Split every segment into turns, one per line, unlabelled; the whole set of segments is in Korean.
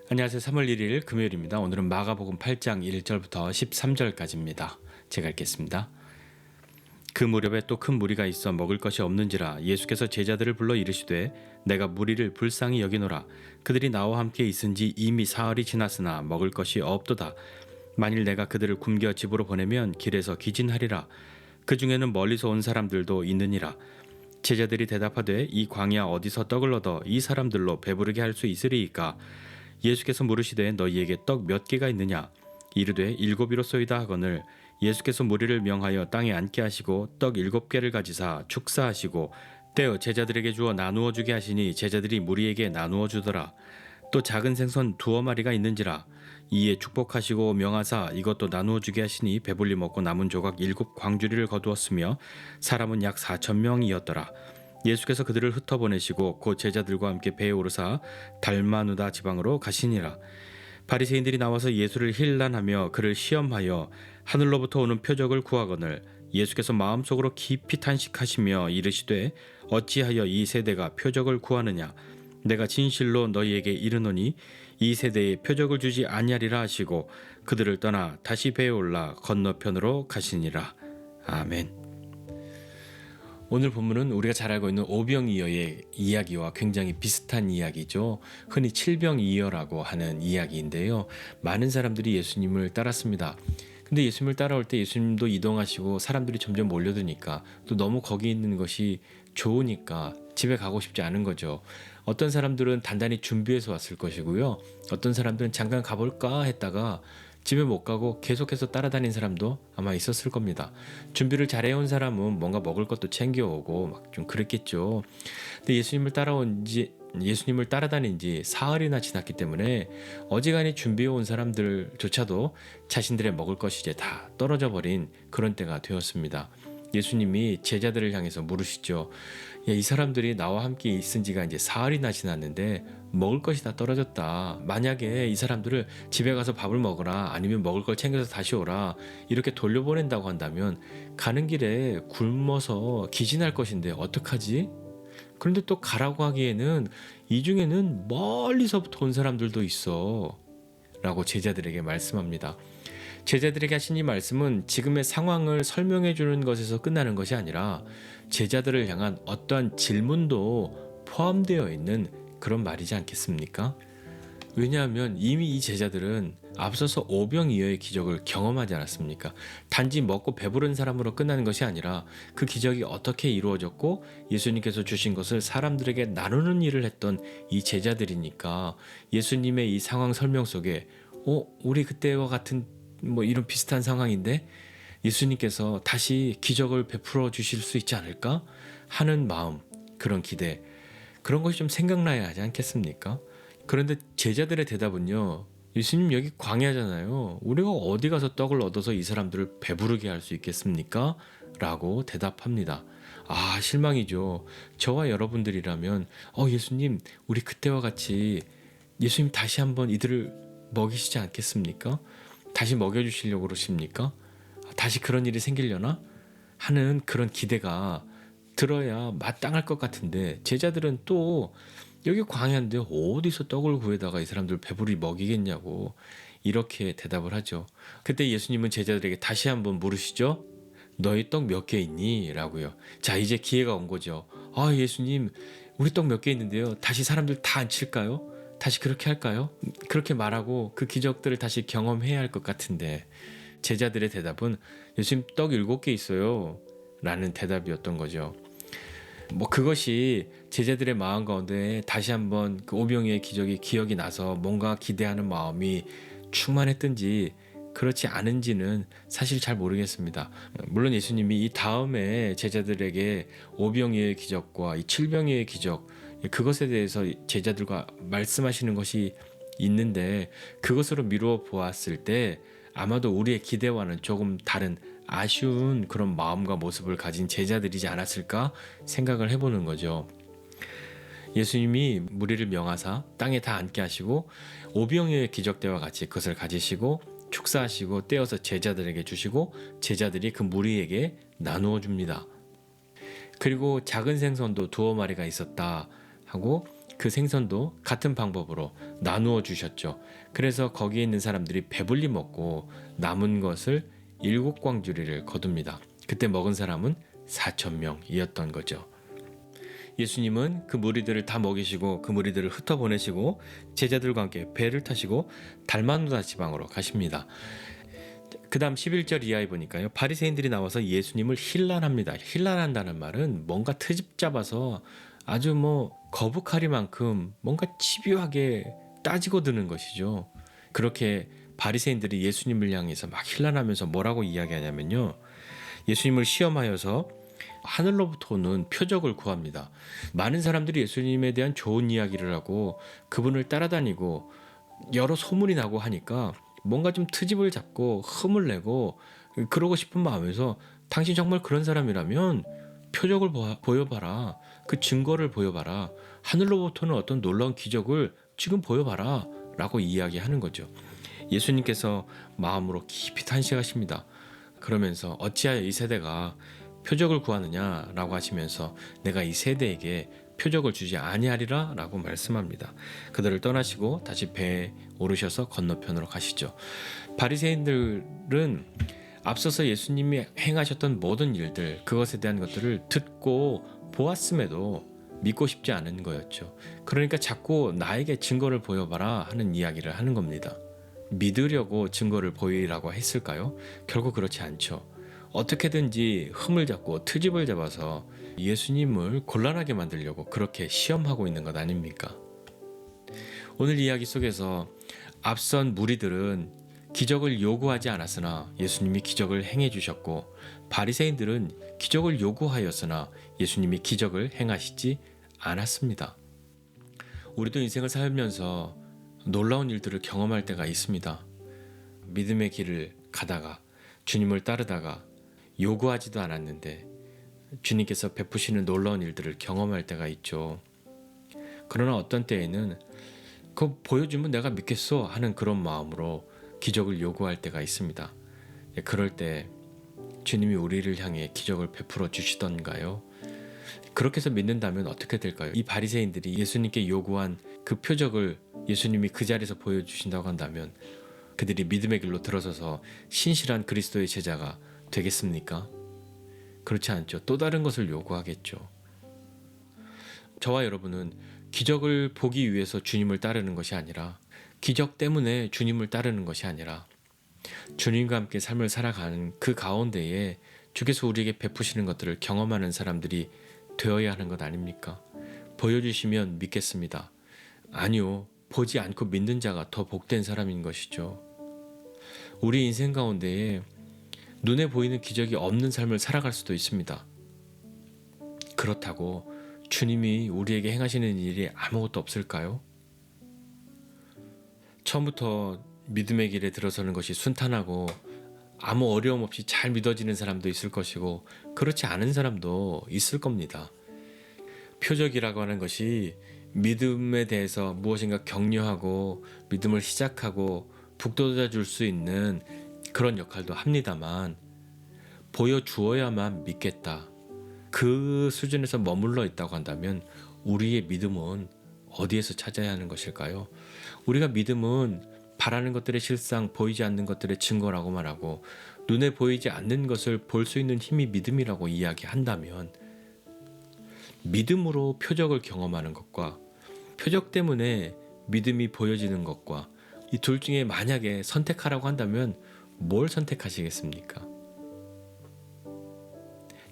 안녕하세요. 3월 1일 금요일입니다. 오늘은 마가복음 8장 1절부터 13절까지입니다. 제가 읽겠습니다. 그 무렵에 또 큰 무리가 있어 먹을 것이 없는지라 예수께서 제자들을 불러 이르시되 내가 무리를 불쌍히 여기노라. 그들이 나와 함께 있은지 이미 사흘이 지났으나 먹을 것이 없도다. 만일 내가 그들을 굶겨 집으로 보내면 길에서 기진하리라. 그 중에는 멀리서 온 사람들도 있느니라. 제자들이 대답하되 이 광야 어디서 떡을 얻어 이 사람들로 배부르게 할 수 있으리이까. 예수께서 물으시되 너희에게 떡 몇 개가 있느냐. 이르되 7이로소이다 하거늘 예수께서 무리를 명하여 땅에 앉게 하시고 떡 7개를 가지사 축사하시고 떼어 제자들에게 주어 나누어 주게 하시니 제자들이 무리에게 나누어 주더라. 또 작은 생선 2마리가 있는지라. 이에 축복하시고 명하사 이것도 나누어 주게 하시니 배불리 먹고 남은 조각 7광주리를 거두었으며 사람은 약 4,000명이었더라. 예수께서 그들을 흩어보내시고 곧 제자들과 함께 배에 오르사 달마누다 지방으로 가시니라. 바리새인들이 나와서 예수를 힐난하며 그를 시험하여 하늘로부터 오는 표적을 구하거늘 예수께서 마음속으로 깊이 탄식하시며 이르시되 어찌하여 이 세대가 표적을 구하느냐. 내가 진실로 너희에게 이르노니 이 세대에 표적을 주지 아니하리라 하시고 그들을 떠나 다시 배에 올라 건너편으로 가시니라. 아멘. 오늘 본문은 우리가 잘 알고 있는 오병이어의 이야기와 굉장히 비슷한 이야기죠. 흔히 칠병이어라고 하는 이야기인데요. 많은 사람들이 예수님을 따랐습니다. 근데 예수님을 따라올 때 예수님도 이동하시고 사람들이 점점 몰려드니까 또 너무 거기 있는 것이 좋으니까 집에 가고 싶지 않은 거죠. 어떤 사람들은 단단히 준비해서 왔을 것이고요. 어떤 사람들은 잠깐 가볼까 했다가 집에 못 가고 계속해서 따라다닌 사람도 아마 있었을 겁니다. 준비를 잘해온 사람은 뭔가 먹을 것도 챙겨오고 막 좀 그랬겠죠. 근데 예수님을 따라다닌 지 사흘이나 지났기 때문에 어지간히 준비해온 사람들조차도 자신들의 먹을 것이 이제 다 떨어져 버린 그런 때가 되었습니다. 예수님이 제자들을 향해서 물으시죠. 야, 이 사람들이 나와 함께 있은 지가 이제 사흘이나 지났는데 먹을 것이 다 떨어졌다. 만약에 이 사람들을 집에 가서 밥을 먹어라, 아니면 먹을 걸 챙겨서 다시 오라, 이렇게 돌려보낸다고 한다면 가는 길에 굶어서 기진할 것인데 어떡하지? 그런데 또 가라고 하기에는 이 중에는 멀리서부터 온 사람들도 있어 라고 제자들에게 말씀합니다. 제자들에게 하신 이 말씀은 지금의 상황을 설명해 주는 것에서 끝나는 것이 아니라 제자들을 향한 어떠한 질문도 포함되어 있는 그런 말이지 않겠습니까? 왜냐하면 이미 이 제자들은 앞서서 오병이어의 기적을 경험하지 않았습니까? 단지 먹고 배부른 사람으로 끝나는 것이 아니라 그 기적이 어떻게 이루어졌고 예수님께서 주신 것을 사람들에게 나누는 일을 했던 이 제자들이니까 예수님의 이 상황 설명 속에 우리 그때와 같은 이런 비슷한 상황인데 예수님께서 다시 기적을 베풀어 주실 수 있지 않을까 하는 마음, 그런 기대, 그런 것이 좀 생각나야 하지 않겠습니까? 그런데 제자들의 대답은요, 예수님 여기 광야잖아요. 우리가 어디 가서 떡을 얻어서 이 사람들을 배부르게 할 수 있겠습니까? 라고 대답합니다. 아, 실망이죠. 저와 여러분들이라면 예수님, 우리 그때와 같이 예수님 다시 한번 이들을 먹이시지 않겠습니까? 다시 먹여주시려고 그러십니까? 다시 그런 일이 생기려나? 하는 그런 기대가 들어야 마땅할 것 같은데 제자들은 또 여기 광야인데 어디서 떡을 구해다가 이 사람들 배부리 먹이겠냐고 이렇게 대답을 하죠. 그때 예수님은 제자들에게 다시 한번 물으시죠. 너희 떡 몇 개 있니? 라고요. 자, 이제 기회가 온 거죠. 아, 예수님, 우리 떡 몇 개 있는데요. 다시 사람들 다 안 칠까요? 다시 그렇게 할까요? 그렇게 말하고 그 기적들을 다시 경험해야 할 것 같은데 제자들의 대답은 예수님 떡 7개 있어요 라는 대답이었던 거죠. 그것이 제자들의 마음 가운데 다시 한번 그 오병이어의 기적이 기억이 나서 뭔가 기대하는 마음이 충만했든지 그렇지 않은지는 사실 잘 모르겠습니다. 물론 예수님이 이 다음에 제자들에게 오병이어의 기적과 이 칠병이어의 기적, 그것에 대해서 제자들과 말씀하시는 것이 있는데 그것으로 미루어 보았을 때 아마도 우리의 기대와는 조금 다른 아쉬운 그런 마음과 모습을 가진 제자들이지 않았을까 생각을 해보는 거죠. 예수님이 무리를 명하사 땅에 다 앉게 하시고 오병이어의 기적 때와 같이 그것을 가지시고 축사하시고 떼어서 제자들에게 주시고 제자들이 그 무리에게 나누어 줍니다. 그리고 작은 생선도 2마리가 있었다 하고 그 생선도 같은 방법으로 나누어 주셨죠. 그래서 거기에 있는 사람들이 배불리 먹고 남은 것을 7광주리를 거둡니다. 그때 먹은 사람은 4,000명이었던 거죠. 예수님은 그 무리들을 다 먹이시고 그 무리들을 흩어보내시고 제자들과 함께 배를 타시고 달마누다 지방으로 가십니다. 그 다음 11절 이하에 보니까요, 바리새인들이 나와서 예수님을 힐난합니다. 힐난한다는 말은 뭔가 트집 잡아서 아주 거북하리만큼 뭔가 집요하게 따지고 드는 것이죠. 그렇게 바리새인들이 예수님을 향해서 막 힐난하면서 뭐라고 이야기하냐면요, 예수님을 시험하여서 하늘로부터 오는 표적을 구합니다. 많은 사람들이 예수님에 대한 좋은 이야기를 하고 그분을 따라다니고 여러 소문이 나고 하니까 뭔가 좀 트집을 잡고 흠을 내고 그러고 싶은 마음에서, 당신 정말 그런 사람이라면 표적을 보여봐라. 그 증거를 보여봐라. 하늘로부터는 어떤 놀라운 기적을 지금 보여봐라 라고 이야기하는 거죠. 예수님께서 마음으로 깊이 탄식하십니다. 그러면서 어찌하여 이 세대가 표적을 구하느냐라고 하시면서 내가 이 세대에게 표적을 주지 아니하리라 라고 말씀합니다. 그들을 떠나시고 다시 배에 오르셔서 건너편으로 가시죠. 바리새인들은 앞서서 예수님이 행하셨던 모든 일들, 그것에 대한 것들을 듣고 보았음에도 믿고 싶지 않은 거였죠. 그러니까 자꾸 나에게 증거를 보여봐라 하는 이야기를 하는 겁니다. 믿으려고 증거를 보이라고 했을까요? 결국 그렇지 않죠. 어떻게든지 흠을 잡고 트집을 잡아서 예수님을 곤란하게 만들려고 그렇게 시험하고 있는 것 아닙니까? 오늘 이야기 속에서 앞선 무리들은 기적을 요구하지 않았으나 예수님이 기적을 행해 주셨고, 바리새인들은 기적을 요구하였으나 예수님이 기적을 행하시지 않았습니다. 우리도 인생을 살면서 놀라운 일들을 경험할 때가 있습니다. 믿음의 길을 가다가 주님을 따르다가 요구하지도 않았는데 주님께서 베푸시는 놀라운 일들을 경험할 때가 있죠. 그러나 어떤 때에는 그거 보여주면 내가 믿겠어 하는 그런 마음으로 기적을 요구할 때가 있습니다. 그럴 때 주님이 우리를 향해 기적을 베풀어 주시던가요? 그렇게 해서 믿는다면 어떻게 될까요? 이 바리새인들이 예수님께 요구한 그 표적을 예수님이 그 자리에서 보여주신다고 한다면 그들이 믿음의 길로 들어서서 신실한 그리스도의 제자가 되겠습니까? 그렇지 않죠. 또 다른 것을 요구하겠죠. 저와 여러분은 기적을 보기 위해서 주님을 따르는 것이 아니라, 기적 때문에 주님을 따르는 것이 아니라 주님과 함께 삶을 살아가는 그 가운데에 주께서 우리에게 베푸시는 것들을 경험하는 사람들이 되어야 하는 것 아닙니까? 보여주시면 믿겠습니다. 아니요, 보지 않고 믿는 자가 더 복된 사람인 것이죠. 우리 인생 가운데에 눈에 보이는 기적이 없는 삶을 살아갈 수도 있습니다. 그렇다고 주님이 우리에게 행하시는 일이 아무것도 없을까요? 처음부터 믿음의 길에 들어서는 것이 순탄하고 아무 어려움 없이 잘 믿어지는 사람도 있을 것이고, 그렇지 않은 사람도 있을 겁니다. 표적이라고 하는 것이 믿음에 대해서 무엇인가 격려하고 믿음을 시작하고 북돋아 줄 수 있는 그런 역할도 합니다만, 보여주어야만 믿겠다, 그 수준에서 머물러 있다고 한다면 우리의 믿음은 어디에서 찾아야 하는 것일까요? 우리가 믿음은 바라는 것들의 실상, 보이지 않는 것들의 증거라고 말하고, 눈에 보이지 않는 것을 볼 수 있는 힘이 믿음이라고 이야기한다면, 믿음으로 표적을 경험하는 것과 표적 때문에 믿음이 보여지는 것과 이 둘 중에 만약에 선택하라고 한다면 뭘 선택하시겠습니까?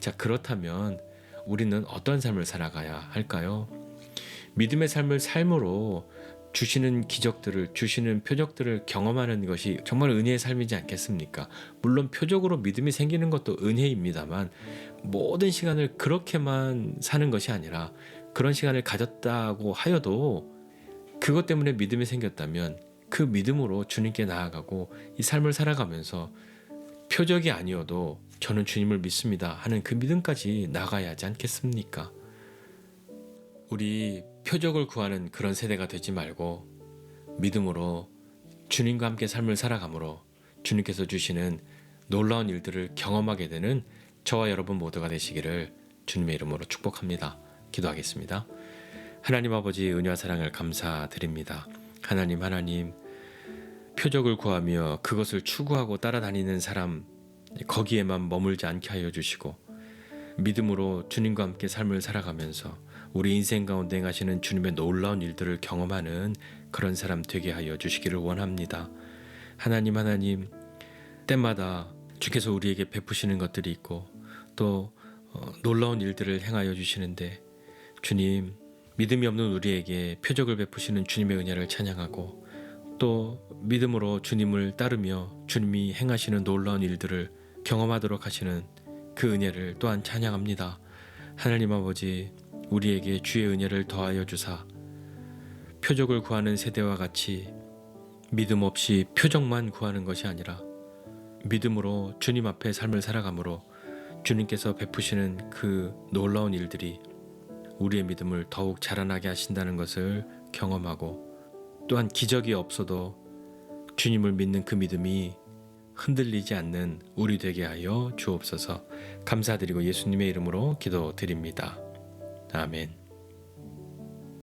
자, 그렇다면 우리는 어떤 삶을 살아가야 할까요? 믿음의 삶을 삶으로 주시는 기적들을, 주시는 표적들을 경험하는 것이 정말 은혜의 삶이지 않겠습니까? 물론 표적으로 믿음이 생기는 것도 은혜입니다만, 모든 시간을 그렇게만 사는 것이 아니라 그런 시간을 가졌다고 하여도 그것 때문에 믿음이 생겼다면 그 믿음으로 주님께 나아가고 이 삶을 살아가면서 표적이 아니어도 저는 주님을 믿습니다 하는 그 믿음까지 나가야 하지 않겠습니까? 우리 표적을 구하는 그런 세대가 되지 말고 믿음으로 주님과 함께 삶을 살아감으로 주님께서 주시는 놀라운 일들을 경험하게 되는 저와 여러분 모두가 되시기를 주님의 이름으로 축복합니다. 기도하겠습니다. 하나님 아버지 은혜와 사랑을 감사드립니다. 하나님 표적을 구하며 그것을 추구하고 따라다니는 사람 거기에만 머물지 않게 하여 주시고 믿음으로 주님과 함께 삶을 살아가면서 우리 인생 가운데 행하시는 주님의 놀라운 일들을 경험하는 그런 사람 되게 하여 주시기를 원합니다. 하나님 때마다 주께서 우리에게 베푸시는 것들이 있고 또 놀라운 일들을 행하여 주시는데 주님 믿음이 없는 우리에게 표적을 베푸시는 주님의 은혜를 찬양하고 또 믿음으로 주님을 따르며 주님이 행하시는 놀라운 일들을 경험하도록 하시는 그 은혜를 또한 찬양합니다. 하나님 아버지 우리에게 주의 은혜를 더하여 주사 표적을 구하는 세대와 같이 믿음 없이 표적만 구하는 것이 아니라 믿음으로 주님 앞에 삶을 살아가므로 주님께서 베푸시는 그 놀라운 일들이 우리의 믿음을 더욱 자라나게 하신다는 것을 경험하고 또한 기적이 없어도 주님을 믿는 그 믿음이 흔들리지 않는 우리 되게 하여 주옵소서. 감사드리고 예수님의 이름으로 기도드립니다. 아멘.